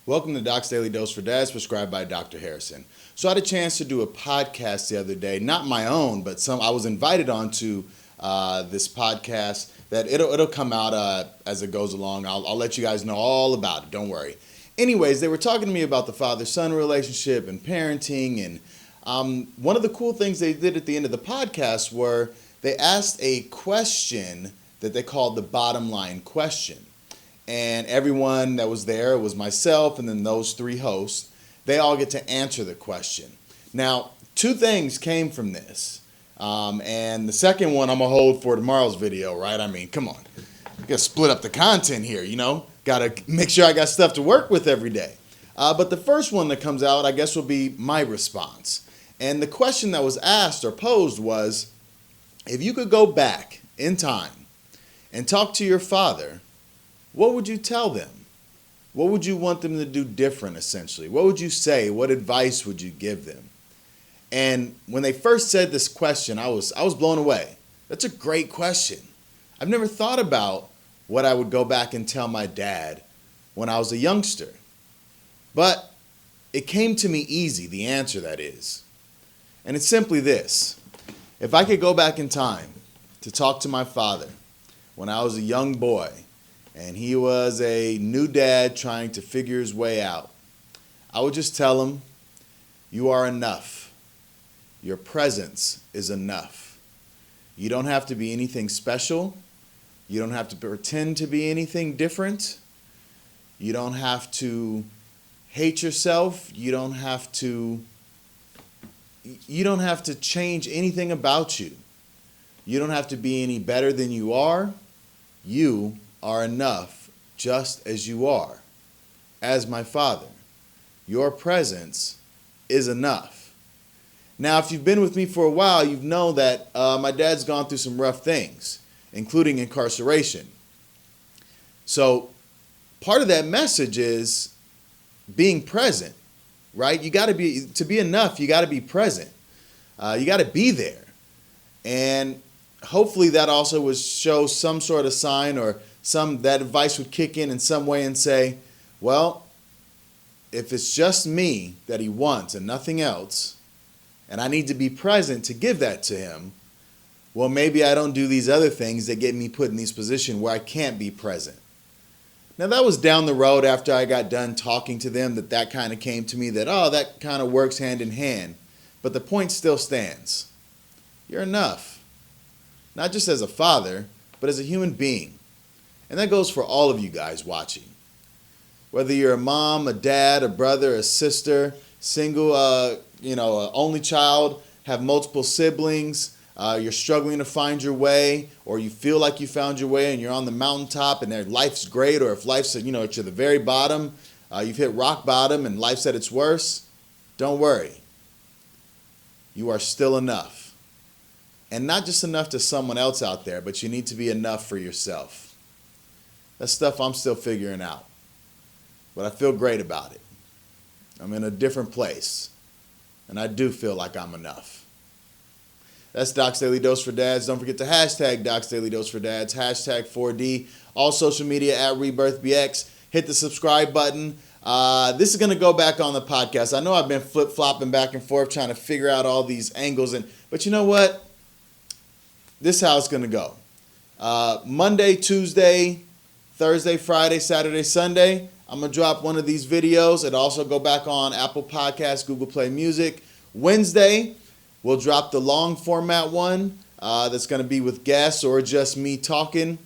Welcome to Doc's Daily Dose for Dads, prescribed by Dr. Harrison. So I had a chance to do a podcast the other day, not my own, but I was invited onto this podcast that it'll come out as it goes along. I'll let you guys know all about it. Don't worry. Anyways, they were talking to me about the father-son relationship and parenting, and one of the cool things they did at the end of the podcast were they asked a question that they called the bottom line question. And everyone that was there, it was myself and then those three hosts, they all get to answer the question. Now, two things came from this. And the second one I'm going to hold for tomorrow's video, right? I mean, come on. You got to split up the content here, you know? Got to make sure I got stuff to work with every day. But the first one that comes out, I guess, will be my response. And the question that was asked or posed was, if you could go back in time and talk to your father, what would you tell them? What would you want them to do different, essentially? What would you say? What advice would you give them? And when they first said this question, I was blown away. That's a great question. I've never thought about what I would go back and tell my dad when I was a youngster. But it came to me easy, the answer that is. And it's simply this. If I could go back in time to talk to my father when I was a young boy, and he was a new dad trying to figure his way out, I would just tell him, you are enough. Your presence is enough. You don't have to be anything special. You don't have to pretend to be anything different. You don't have to hate yourself. You don't have to change anything about you. You don't have to be any better than you are. You are enough just as you are. As my father, your presence is enough. Now, if you've been with me for a while, you know that my dad's gone through some rough things, including incarceration. So part of that message is being present, right? To be enough, you got to be present. You got to be there. And hopefully that also would show some sort of sign or that advice would kick in some way and say, well, if it's just me that he wants and nothing else, and I need to be present to give that to him, well, maybe I don't do these other things that get me put in these positions where I can't be present. Now, that was down the road after I got done talking to them that kind of came to me that kind of works hand in hand. But the point still stands. You're enough. Not just as a father, but as a human being. And that goes for all of you guys watching. Whether you're a mom, a dad, a brother, a sister, single, an only child, have multiple siblings, you're struggling to find your way, or you feel like you found your way and you're on the mountaintop and life's great, or if life's, at the very bottom, you've hit rock bottom and life's at its worst, don't worry. You are still enough. And not just enough to someone else out there, but you need to be enough for yourself. That's stuff I'm still figuring out. But I feel great about it. I'm in a different place. And I do feel like I'm enough. That's Doc's Daily Dose for Dads. Don't forget to hashtag Doc's Daily Dose for Dads, hashtag 4D, all social media at RebirthBX. Hit the subscribe button. This is going to go back on the podcast. I know I've been flip-flopping back and forth trying to figure out all these angles. But you know what? This is how it's going to go. Monday, Tuesday, Thursday, Friday, Saturday, Sunday, I'm going to drop one of these videos. It'll also go back on Apple Podcasts, Google Play Music. Wednesday, we'll drop the long format one that's going to be with guests or just me talking,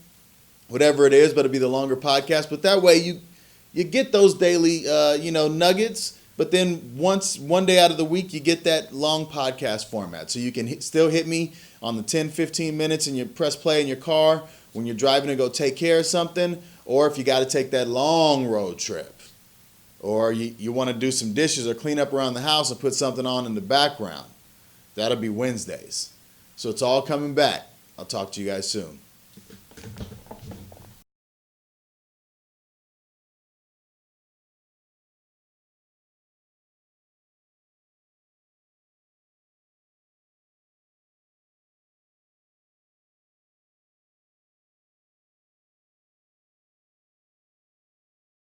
whatever it is, but it'll be the longer podcast. But that way you get those daily nuggets, but then one day out of the week, you get that long podcast format. So you can still hit me on the 10, 15 minutes and you press play in your car when you're driving to go take care of something, or if you got to take that long road trip, or you want to do some dishes or clean up around the house and put something on in the background. That'll be Wednesdays. So it's all coming back. I'll talk to you guys soon.